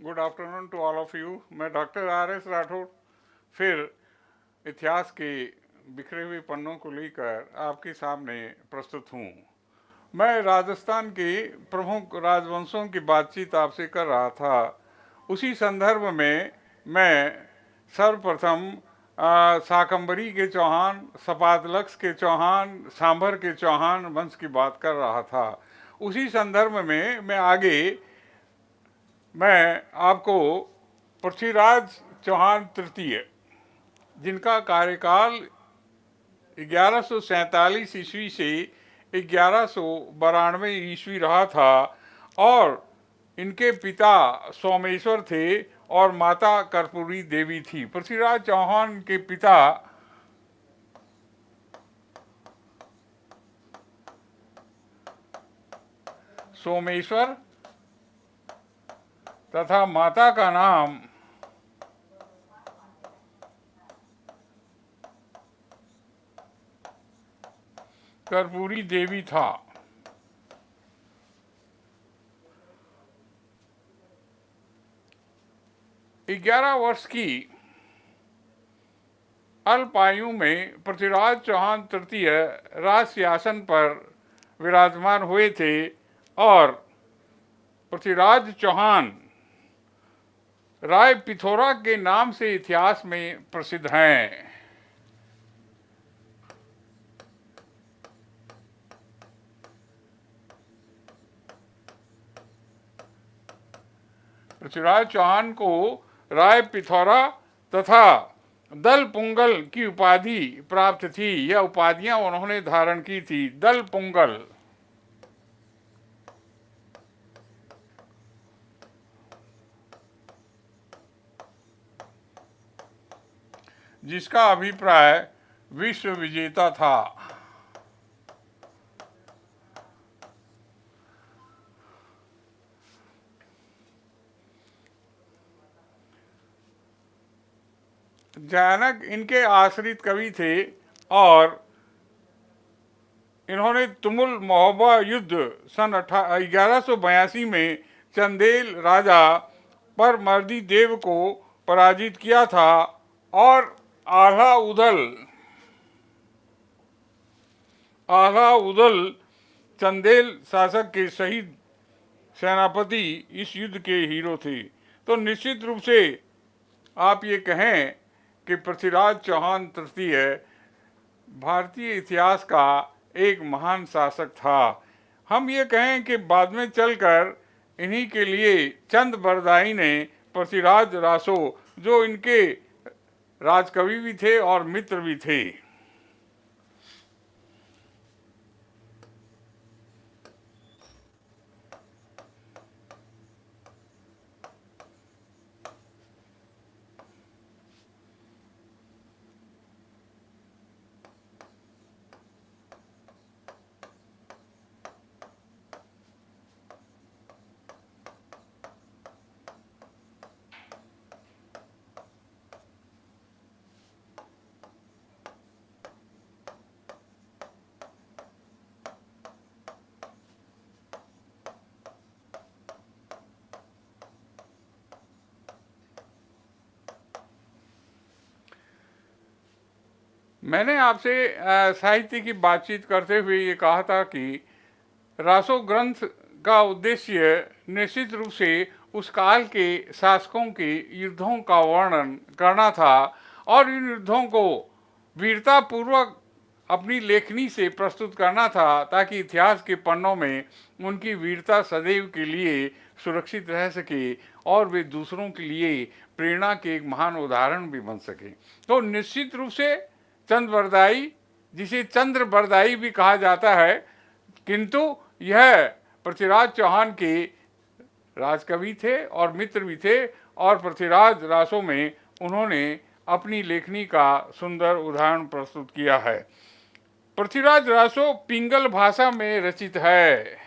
Good afternoon to all of you. मैं doctor R.S. Rathore फिर इतिहास के बिखरे हुए पन्नों को लेकर आपके सामने प्रस्तुत हूँ। मैं राजस्थान के प्रमुख राजवंशों की बातचीत आपसे कर रहा था। उसी संदर्भ में मैं सर्वप्रथम शाकंभरी के चौहान, सपातलक्ष के चौहान, सांभर के चौहान वंश की बात कर रहा था। उसी संदर्भ में मैं आपको पृथ्वीराज चौहान तृतीय, जिनका कार्यकाल 1147 ईस्वी से 1192 ईस्वी रहा था, और इनके पिता सोमेश्वर थे और माता कर्पूरी देवी थी। पृथ्वीराज चौहान के पिता सोमेश्वर तथा माता का नाम कर्पूरी देवी था। 11 वर्ष की अल्प आयु में पृथ्वीराज चौहान तृतीय राज सिंहासन पर विराजमान हुए थे और पृथ्वीराज चौहान राय पिथौरा के नाम से इतिहास में प्रसिद्ध हैं। पृथ्वीराज चौहान को राय पिथौरा तथा दल पुंगल की उपाधि प्राप्त थी। यह उपाधियां उन्होंने धारण की थी। दल पुंगल, जिसका अभिप्राय विश्व विजेता था। जानक इनके आश्रित कवि थे और इन्होंने तुमुल महोबा युद्ध सन 1182 में चंदेल राजा परमर्दी देव को पराजित किया था और आल्हा उदल चंदेल शासक के शहीद सेनापति इस युद्ध के हीरो थे। तो निश्चित रूप से आप ये कहें कि पृथ्वीराज चौहान तृतीय भारतीय इतिहास का एक महान शासक था। हम ये कहें कि बाद में चलकर इन्हीं के लिए चंद बरदाई ने पृथ्वीराज रासो, जो इनके राजकवि भी थे और मित्र भी थे, मैंने आपसे साहित्य की बातचीत करते हुए ये कहा था कि रासो ग्रंथ का उद्देश्य निश्चित रूप से उस काल के शासकों के युद्धों का वर्णन करना था और इन युद्धों को वीरतापूर्वक अपनी लेखनी से प्रस्तुत करना था, ताकि इतिहास के पन्नों में उनकी वीरता सदैव के लिए सुरक्षित रह सके और वे दूसरों के लिए प्रेरणा के एक महान उदाहरण भी बन सके। तो निश्चित रूप से चंद बरदाई, जिसे चंद्र बरदाई भी कहा जाता है, किंतु यह पृथ्वीराज चौहान के राजकवि थे और मित्र भी थे, और पृथ्वीराज रासो में उन्होंने अपनी लेखनी का सुंदर उदाहरण प्रस्तुत किया है। पृथ्वीराज रासो पिंगल भाषा में रचित है।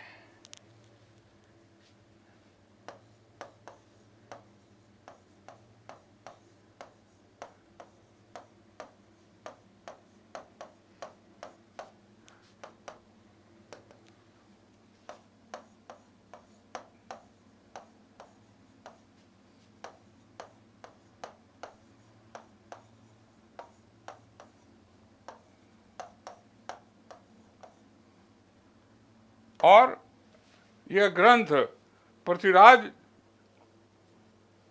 और यह ग्रंथ पृथ्वीराज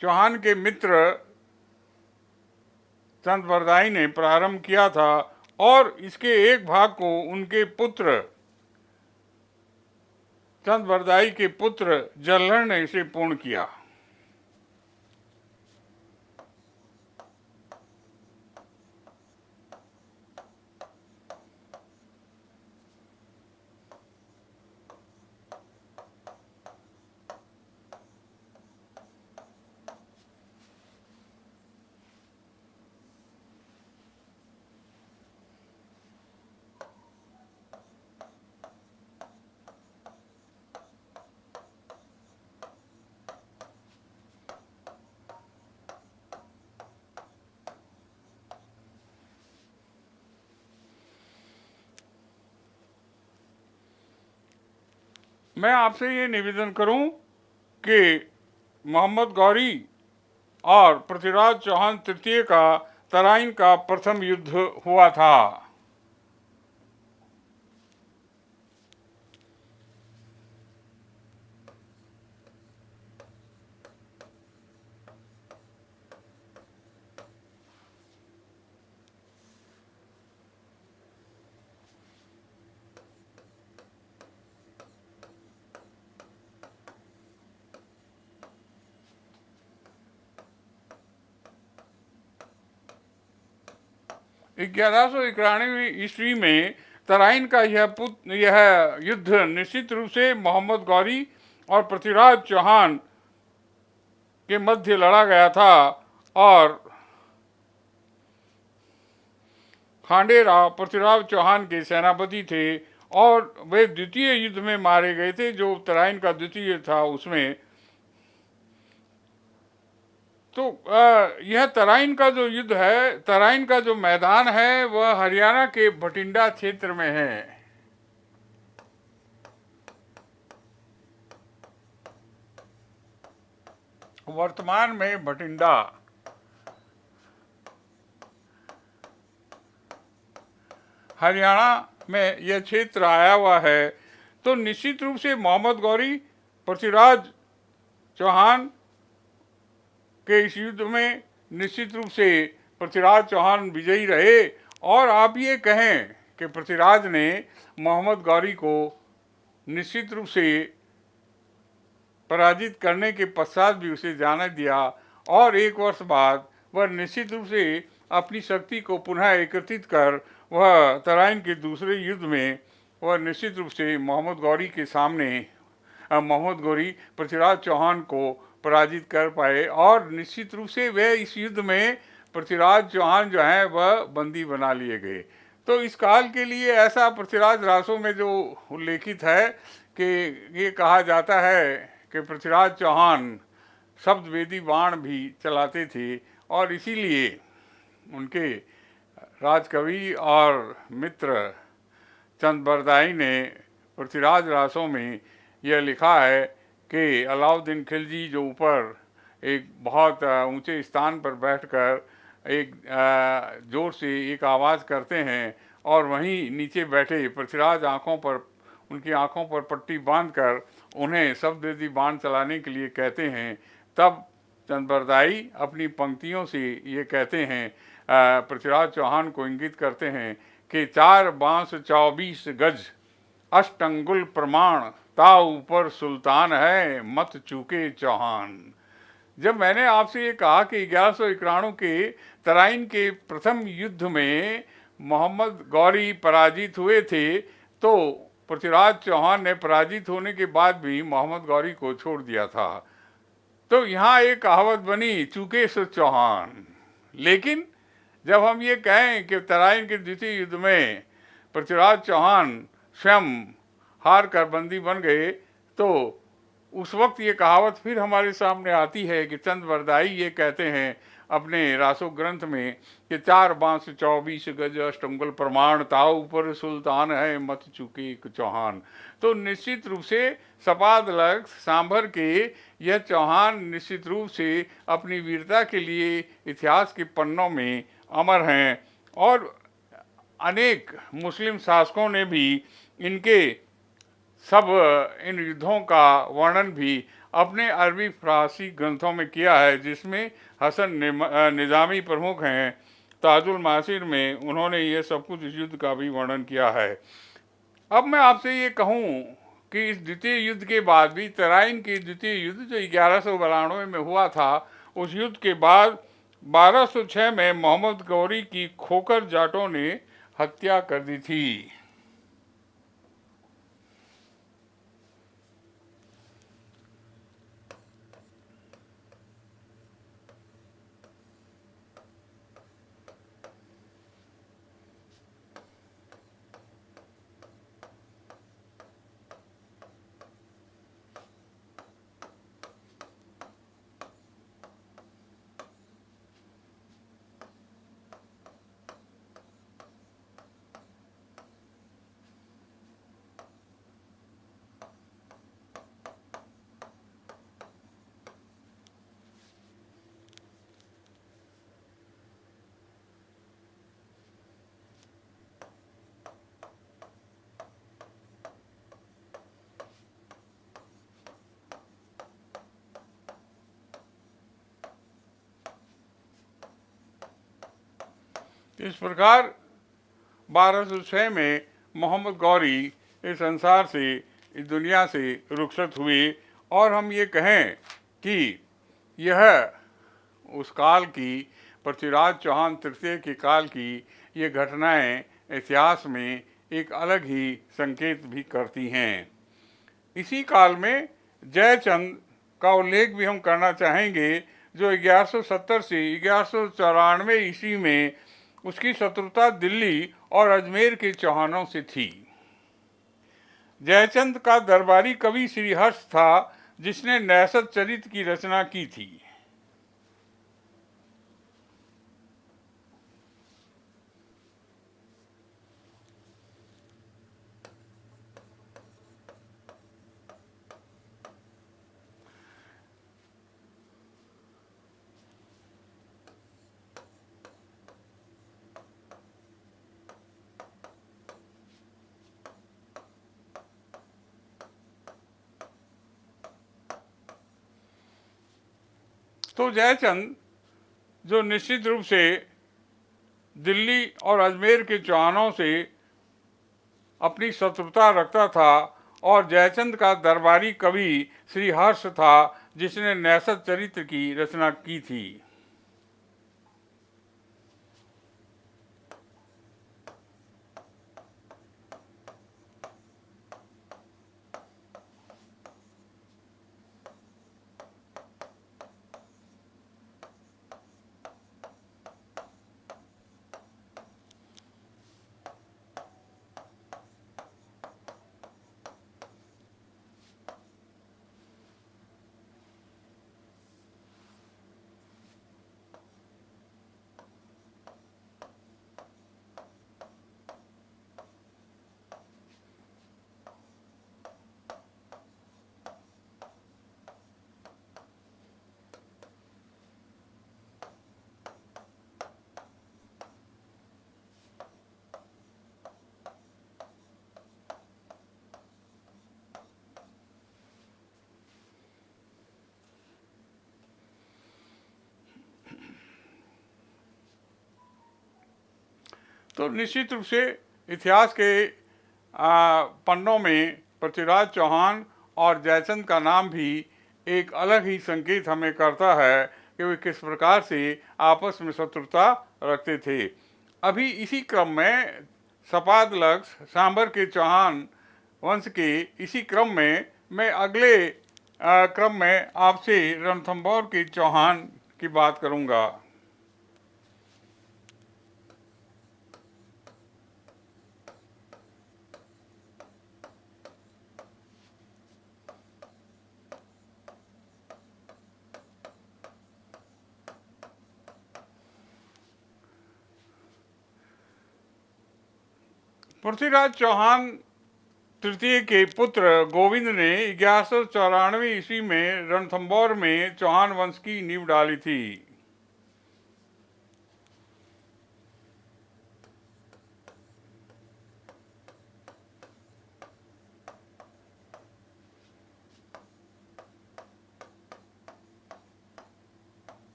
चौहान के मित्र चंद्रबरदाई ने प्रारंभ किया था और इसके एक भाग को उनके पुत्र चंद्रबरदाई के पुत्र जल्हड़ ने इसे पूर्ण किया। मैं आपसे ये निवेदन करूं कि मोहम्मद गौरी और पृथ्वीराज चौहान तृतीय का तराइन का प्रथम युद्ध हुआ था। ग्यारह सौ 91 ईस्वी में तराइन का यह युद्ध निश्चित रूप से मोहम्मद गौरी और पृथ्वीराज चौहान के मध्य लड़ा गया था और खांडेराव पृथ्वीराज चौहान के सेनापति थे और वे द्वितीय युद्ध में मारे गए थे, जो तराइन का द्वितीय था उसमें। तो यह तराइन का जो युद्ध है, तराइन का जो मैदान है वह हरियाणा के भटिंडा क्षेत्र में है। वर्तमान में भटिंडा हरियाणा में यह क्षेत्र आया हुआ है। तो निश्चित रूप से मोहम्मद गौरी पृथ्वीराज चौहान के इस युद्ध में निश्चित रूप से पृथ्वीराज चौहान विजयी रहे। और आप ये कहें कि पृथ्वीराज ने मोहम्मद गौरी को निश्चित रूप से पराजित करने के पश्चात भी उसे जाने दिया और एक वर्ष बाद वह निश्चित रूप से अपनी शक्ति को पुनः एकत्रित कर वह तराइन के दूसरे युद्ध में वह निश्चित रूप से मोहम्मद गौरी के सामने मोहम्मद गौरी पृथ्वीराज चौहान को पराजित कर पाए और निश्चित रूप से वह इस युद्ध में पृथ्वीराज चौहान जो है वह बंदी बना लिए गए। तो इस काल के लिए ऐसा पृथ्वीराज रासों में जो उल्लेखित है कि ये कहा जाता है कि पृथ्वीराज चौहान शब्द वेदी बाण भी चलाते थे और इसीलिए उनके राजकवि और मित्र चंद्रबरदाई ने पृथ्वीराज रासों में यह लिखा है कि अलाउद्दीन खिलजी जो ऊपर एक बहुत ऊंचे स्थान पर बैठकर एक जोर से एक आवाज़ करते हैं और वहीं नीचे बैठे पृथ्वीराज उनकी आँखों पर पट्टी बांधकर उन्हें शब्दवेदी बाण चलाने के लिए कहते हैं। तब चंद्रबरदाई अपनी पंक्तियों से ये कहते हैं, पृथ्वीराज चौहान को इंगित करते हैं कि 4 बांस 24 गज अष्टंगुल प्रमाण ता ऊपर सुल्तान है मत चूके चौहान। जब मैंने आपसे ये कहा कि 1191 के तराइन के प्रथम युद्ध में मोहम्मद गौरी पराजित हुए थे, तो पृथ्वीराज चौहान ने पराजित होने के बाद भी मोहम्मद गौरी को छोड़ दिया था। तो यहाँ एक कहावत बनी, चूके सो चौहान। लेकिन जब हम ये कहें कि तराइन के द्वितीय युद्ध में पृथ्वीराज चौहान स्वयं हार कर बंदी बन गए, तो उस वक्त ये कहावत फिर हमारे सामने आती है कि चंद्रबरदाई ये कहते हैं अपने रासो ग्रंथ में कि 4 बांस 24 गज अष्टंगुल प्रमाण ताऊ ऊपर सुल्तान है मत चूके चौहान। तो निश्चित रूप से सपाद लग सांभर के यह चौहान निश्चित रूप से अपनी वीरता के लिए इतिहास के पन्नों में अमर हैं और अनेक मुस्लिम शासकों ने भी इनके सब इन युद्धों का वर्णन भी अपने अरबी फारसी ग्रंथों में किया है, जिसमें हसन निज़ामी प्रमुख हैं। ताजुल मासिर में उन्होंने ये सब कुछ इस युद्ध का भी वर्णन किया है। अब मैं आपसे ये कहूँ कि इस द्वितीय युद्ध के बाद भी, तराइन के द्वितीय युद्ध जो 1192 में हुआ था, उस युद्ध के बाद 1206 में मोहम्मद गौरी की खोकर जाटों ने हत्या कर दी थी। इस प्रकार 1206 में मोहम्मद गौरी इस संसार से, इस दुनिया से रुखसत हुए। और हम ये कहें कि यह उस काल की, पृथ्वीराज चौहान तृतीय के काल की ये घटनाएं इतिहास में एक अलग ही संकेत भी करती हैं। इसी काल में जयचंद का उल्लेख भी हम करना चाहेंगे, जो 1170 से 1194 ईस्वी में उसकी शत्रुता दिल्ली और अजमेर के चौहानों से थी। जयचंद का दरबारी कवि श्रीहर्ष था, जिसने नैसत चरित की रचना की थी। तो जयचंद, जो निश्चित रूप से दिल्ली और अजमेर के चौहानों से अपनी शत्रुता रखता था, और जयचंद का दरबारी कवि श्रीहर्ष था, जिसने नैसत चरित्र की रचना की थी। तो निश्चित रूप से इतिहास के पन्नों में पृथ्वीराज चौहान और जयचंद का नाम भी एक अलग ही संकेत हमें करता है कि वे किस प्रकार से आपस में शत्रुता रखते थे। अभी इसी क्रम में सपादलक्ष सांबर के चौहान वंश के इसी क्रम में मैं अगले क्रम में आपसे रणथंभौर के चौहान की बात करूंगा। पृथ्वीराज चौहान तृतीय के पुत्र गोविंद ने 1194 ईस्वी में रणथंभौर में चौहान वंश की नींव डाली थी।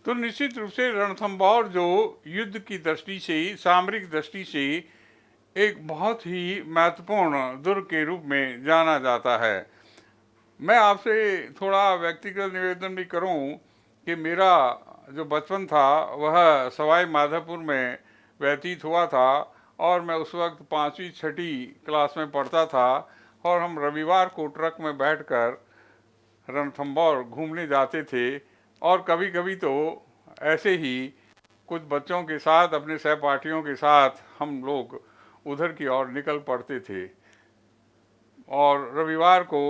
तो निश्चित रूप से रणथंभौर जो युद्ध की दृष्टि से, सामरिक दृष्टि से एक बहुत ही महत्वपूर्ण दुर्ग के रूप में जाना जाता है। मैं आपसे थोड़ा व्यक्तिगत निवेदन भी करूं कि मेरा जो बचपन था वह सवाई माधोपुर में व्यतीत हुआ था, और मैं उस वक्त 5वीं 6ठी क्लास में पढ़ता था, और हम रविवार को ट्रक में बैठकर रणथंभौर घूमने जाते थे। और कभी कभी तो ऐसे ही कुछ बच्चों के साथ, अपने सहपाठियों के साथ हम लोग उधर की ओर निकल पड़ते थे, और रविवार को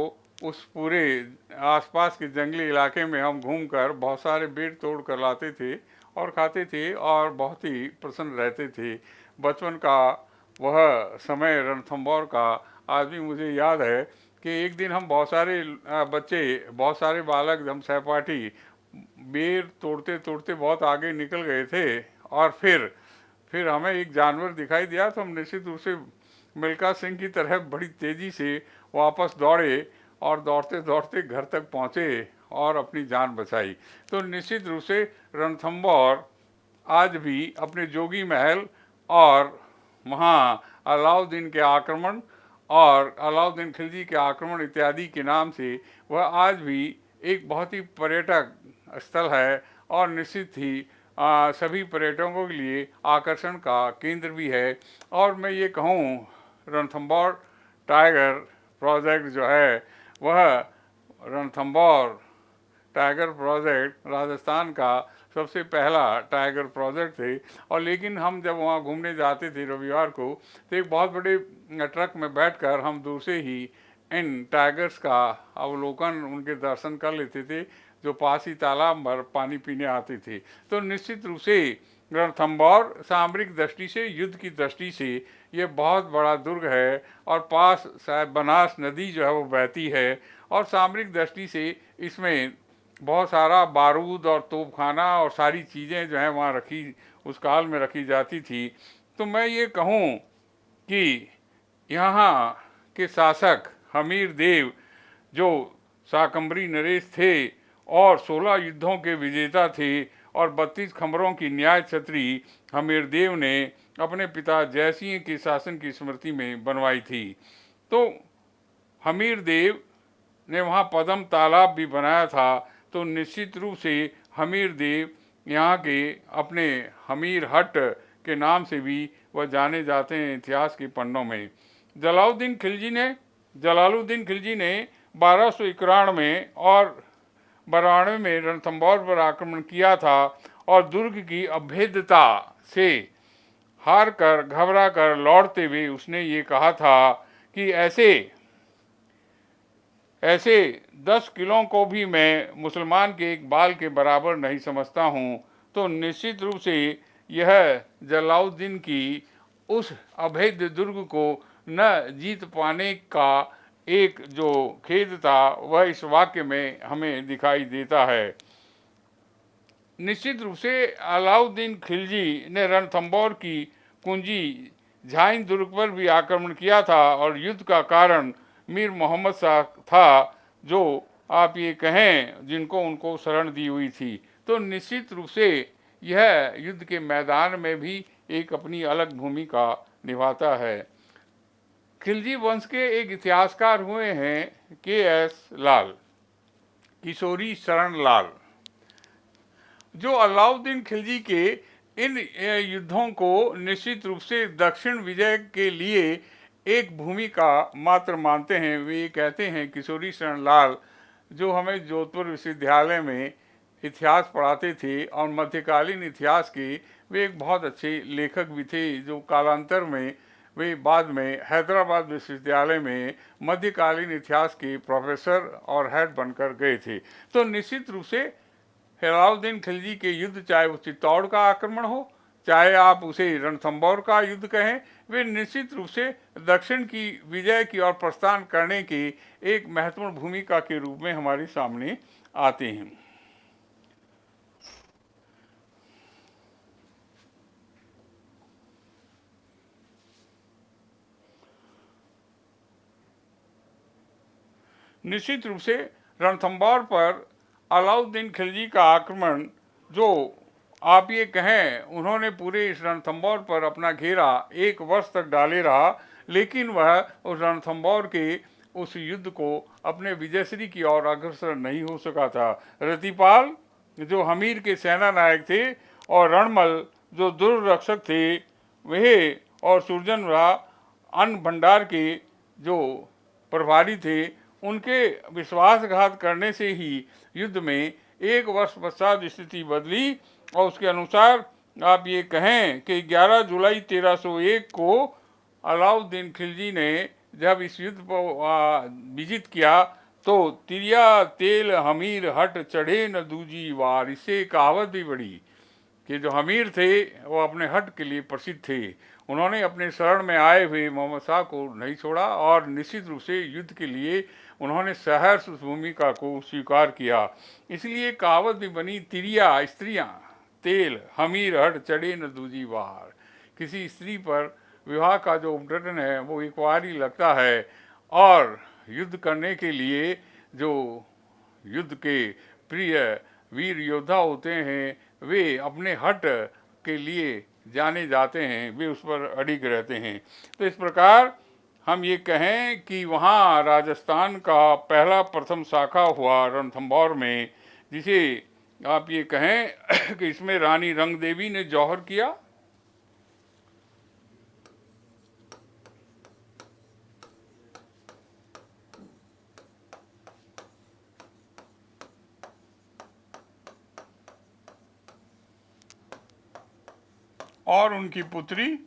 उस पूरे आसपास के जंगली इलाके में हम घूमकर बहुत सारे बेर तोड़ कर लाते थे और खाते थे, और बहुत ही प्रसन्न रहते थे। बचपन का वह समय रणथंभौर का आज भी मुझे याद है कि एक दिन हम बहुत सारे बच्चे, बहुत सारे बालक, हम सहपाठी बेर तोड़ते तोड़ते बहुत आगे निकल गए थे, और फिर हमें एक जानवर दिखाई दिया, तो हम निश्चित रूप से मिल्खा सिंह की तरह बड़ी तेज़ी से वापस दौड़े, और दौड़ते दौड़ते घर तक पहुँचे और अपनी जान बचाई। तो निश्चित रूप से रणथंभौर आज भी अपने जोगी महल और वहाँ अलाउद्दीन के आक्रमण और अलाउद्दीन खिलजी के आक्रमण इत्यादि के नाम से वह आज भी एक बहुत ही पर्यटक स्थल है, और निश्चित ही सभी पर्यटकों के लिए आकर्षण का केंद्र भी है। और मैं ये कहूँ, रणथंभौर टाइगर प्रोजेक्ट जो है, वह रणथंभौर टाइगर प्रोजेक्ट राजस्थान का सबसे पहला टाइगर प्रोजेक्ट थे। और लेकिन हम जब वहाँ घूमने जाते थे रविवार को, तो एक बहुत बड़े ट्रक में बैठकर हम दूर से ही इन टाइगर्स का अवलोकन, उनके दर्शन कर लेते थे, जो पास ही तालाब पर पानी पीने आते थे। तो निश्चित रूप से रणथंभौर सामरिक दृष्टि से, युद्ध की दृष्टि से ये बहुत बड़ा दुर्ग है, और पास शायद बनास नदी जो है वो बहती है, और सामरिक दृष्टि से इसमें बहुत सारा बारूद और तोपखाना और सारी चीज़ें जो हैं वहाँ रखी, उस काल में रखी जाती थी। तो मैं ये कहूँ कि यहाँ के शासक हमीर देव, जो शाकंभरी नरेश थे और 16 युद्धों के विजेता थे, और 32 खंबरों की न्याय छत्री हमीर देव ने अपने पिता जयसिंह के शासन की स्मृति में बनवाई थी। तो हमीर देव ने वहाँ पद्म तालाब भी बनाया था। तो निश्चित रूप से हमीर देव यहाँ के अपने हमीर हट के नाम से भी वह जाने जाते हैं इतिहास के पन्नों में। जलालुद्दीन खिलजी ने 1291 में और 92 में रणथंभौर पर आक्रमण किया था, और दुर्ग की अभेद्यता से हार कर, घबरा कर लौटते हुए उसने ये कहा था कि ऐसे 10 किलों को भी मैं मुसलमान के एक बाल के बराबर नहीं समझता हूँ। तो निश्चित रूप से यह जलालुद्दीन की उस अभेद्य दुर्ग को न जीत पाने का एक जो खेद था, वह इस वाक्य में हमें दिखाई देता है। निश्चित रूप से अलाउद्दीन खिलजी ने रणथंभौर की कुंजी झाइन दुर्ग पर भी आक्रमण किया था, और युद्ध का कारण मीर मोहम्मद शाह था, जो आप ये कहें जिनको उनको शरण दी हुई थी। तो निश्चित रूप से यह युद्ध के मैदान में भी एक अपनी अलग भूमिका निभाता है। खिलजी वंश के एक इतिहासकार हुए हैं के.एस. लाल, किशोरी शरण लाल, जो अलाउद्दीन खिलजी के इन युद्धों को निश्चित रूप से दक्षिण विजय के लिए एक भूमिका मात्र मानते हैं। वे कहते हैं, किशोरी शरण लाल, जो हमें जोधपुर विश्वविद्यालय में इतिहास पढ़ाते थे और मध्यकालीन इतिहास के वे एक बहुत अच्छे लेखक भी थे, जो कालांतर में वे बाद में हैदराबाद विश्वविद्यालय में मध्यकालीन इतिहास के प्रोफेसर और हेड बनकर गए थे। तो निश्चित रूप से अलाउद्दीन खिलजी के युद्ध, चाहे वो चित्तौड़ का आक्रमण हो, चाहे आप उसे रणथंभौर का युद्ध कहें, वे निश्चित रूप से दक्षिण की विजय की ओर प्रस्थान करने की एक महत्वपूर्ण भूमिका के रूप में हमारे सामने आते हैं। निश्चित रूप से रणथंभौर पर अलाउद्दीन खिलजी का आक्रमण जो आप ये कहें, उन्होंने पूरे इस रणथंभौर पर अपना घेरा 1 वर्ष तक डाले रहा, लेकिन वह उस रणथंभौर के उस युद्ध को अपने विजयश्री की ओर अग्रसर नहीं हो सका था। रतिपाल जो हमीर के सेना नायक थे और रणमल जो दुर्रक्षक थे, वह और सुरजनरा अन्न भंडार के जो प्रभारी थे, उनके विश्वासघात करने से ही युद्ध में 1 वर्ष पश्चात स्थिति बदली। और उसके अनुसार आप ये कहें कि 11 जुलाई 1301 को अलाउद्दीन खिलजी ने जब इस युद्ध पर विजित किया तो तिरिया तेल हमीर हट चढ़े न दूजी वार, इससे कहावत भी बड़ी कि जो हमीर थे वो अपने हट के लिए प्रसिद्ध थे। उन्होंने अपने शरण में आए हुए मोहम्मद शाह को नहीं छोड़ा और निश्चित रूप से युद्ध के लिए उन्होंने सहर्ष उस भूमिका को स्वीकार किया। इसलिए कहावत भी बनी, तिरिया स्त्रियां तेल हमीर हट चढ़े न दूजी बार। किसी स्त्री पर विवाह का जो उद्घाटन है वो एक बार ही लगता है, और युद्ध करने के लिए जो युद्ध के प्रिय वीर योद्धा होते हैं वे अपने हट के लिए जाने जाते हैं, वे उस पर अडिग रहते हैं। तो इस प्रकार हम ये कहें कि वहाँ राजस्थान का पहला प्रथम शाखा हुआ रणथंभौर में, जिसे आप ये कहें कि इसमें रानी रंग देवी ने जौहर किया। और उनकी पुत्री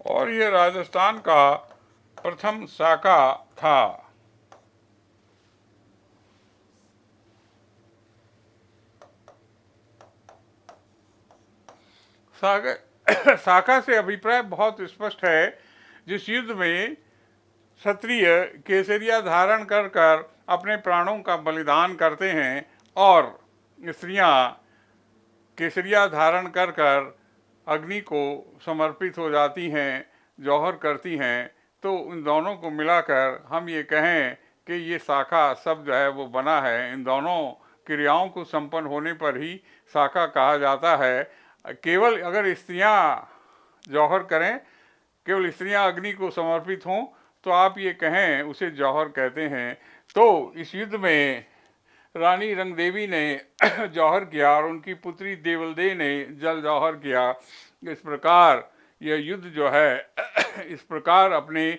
और ये राजस्थान का प्रथम शाखा था। शाखा से अभिप्राय बहुत स्पष्ट है। जिस युद्ध में क्षत्रिय केसरिया धारण कर कर अपने प्राणों का बलिदान करते हैं और स्त्रियां केसरिया धारण कर कर अग्नि को समर्पित हो जाती हैं, जौहर करती हैं, तो इन दोनों को मिलाकर हम ये कहें कि ये शाखा शब्द है वो बना है। इन दोनों क्रियाओं को संपन्न होने पर ही शाखा कहा जाता है। केवल अगर स्त्रियां जौहर करें, केवल स्त्रियां अग्नि को समर्पित हों, तो आप ये कहें उसे जौहर कहते हैं। तो इस युद्ध में रानी रंग देवी ने जौहर किया और उनकी पुत्री देवलदे ने जल जौहर किया। इस प्रकार यह युद्ध जो है इस प्रकार अपने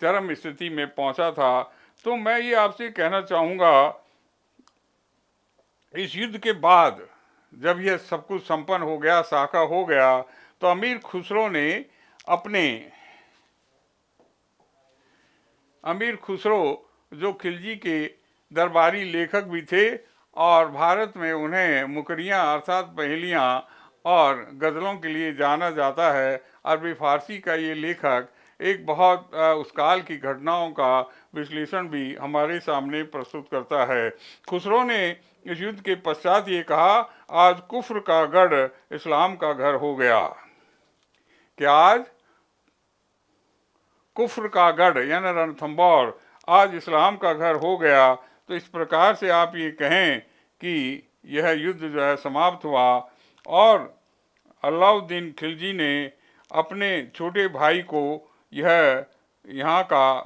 चरम स्थिति में पहुंचा था। तो मैं ये आपसे कहना चाहूँगा, इस युद्ध के बाद जब यह सब कुछ संपन्न हो गया, शाखा हो गया, तो अमीर खुसरो ने अमीर खुसरो जो खिलजी के दरबारी लेखक भी थे और भारत में उन्हें मुकरियाँ अर्थात पहेलियाँ और गज़लों के लिए जाना जाता है। अरबी फारसी का ये लेखक एक बहुत उस काल की घटनाओं का विश्लेषण भी हमारे सामने प्रस्तुत करता है। खुसरो ने इस युद्ध के पश्चात ये कहा, आज कुफ्र का गढ़ इस्लाम का घर हो गया। कि आज कुफ्र का गढ़ यानी रणथंभौर आज इस्लाम का घर हो गया। तो इस प्रकार से आप ये कहें कि यह युद्ध जो है समाप्त हुआ और अलाउद्दीन खिलजी ने अपने छोटे भाई को यहाँ का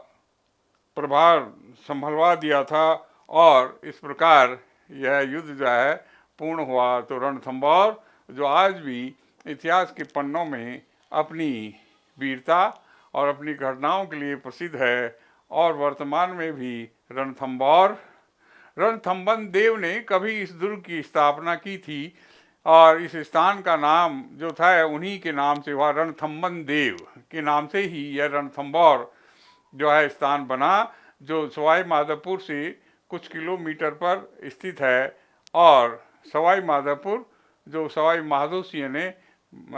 प्रभार संभलवा दिया था और इस प्रकार यह युद्ध जो है पूर्ण हुआ। तो रणथंभौर जो आज भी इतिहास के पन्नों में अपनी वीरता और अपनी घटनाओं के लिए प्रसिद्ध है और वर्तमान में भी रणथंभन देव ने कभी इस दुर्ग की स्थापना की थी और इस स्थान का नाम जो था उन्हीं के नाम से हुआ, रणथंभन देव के नाम से ही यह रणथंभौर जो है स्थान बना, जो सवाई माधोपुर से कुछ किलोमीटर पर स्थित है। और सवाई माधोपुर जो सवाई माधो सिंह ने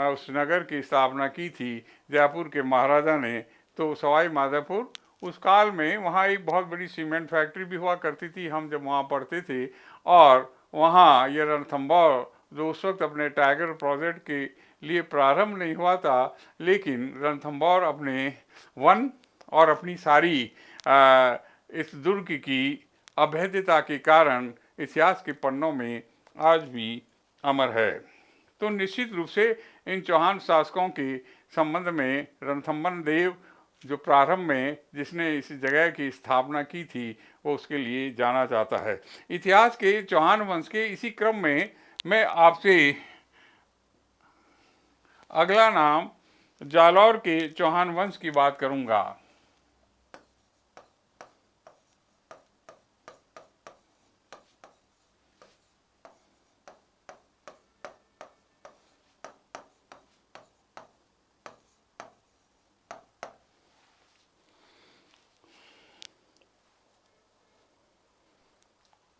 उस नगर की स्थापना की थी, जयपुर के महाराजा ने, तो सवाई माधोपुर उस काल में वहाँ एक बहुत बड़ी सीमेंट फैक्ट्री भी हुआ करती थी, हम जब वहाँ पढ़ते थे। और वहाँ ये रणथंभौर जो उस वक्त अपने टाइगर प्रोजेक्ट के लिए प्रारंभ नहीं हुआ था, लेकिन रणथंभौर अपने वन और अपनी सारी इस दुर्ग की अभेद्यता के कारण इतिहास के पन्नों में आज भी अमर है। तो निश्चित रूप से इन चौहान शासकों के संबंध में रणथंभन देव जो प्रारंभ में जिसने इस जगह की स्थापना की थी, वो उसके लिए जाना जाता है। इतिहास के चौहान वंश के इसी क्रम में मैं आपसे अगला नाम जालौर के चौहान वंश की बात करूंगा।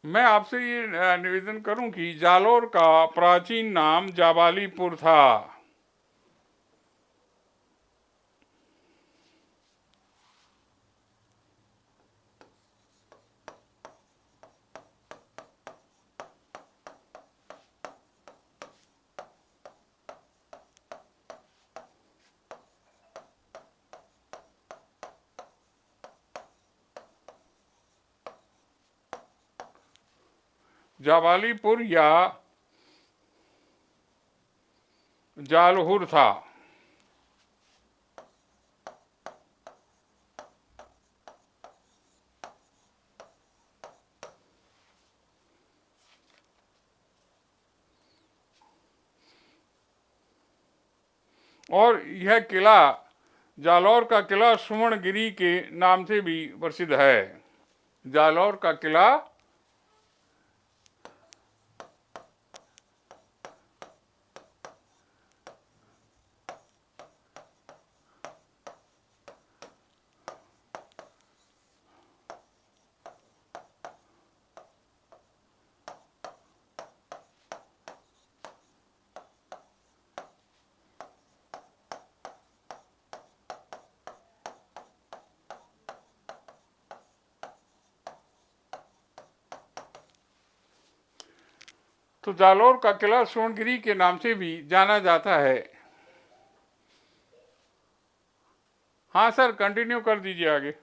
मैं आपसे ये निवेदन करूं कि जालौर का प्राचीन नाम जाबालीपुर था। जाबालीपुर या जालहुर था। और यह किला, जालौर का किला सुवर्णगिरी के नाम से भी प्रसिद्ध है। जालौर का किला तो जालौर का किला सुवर्णगिरी के नाम से भी जाना जाता है। हाँ सर, कंटिन्यू कर दीजिए आगे।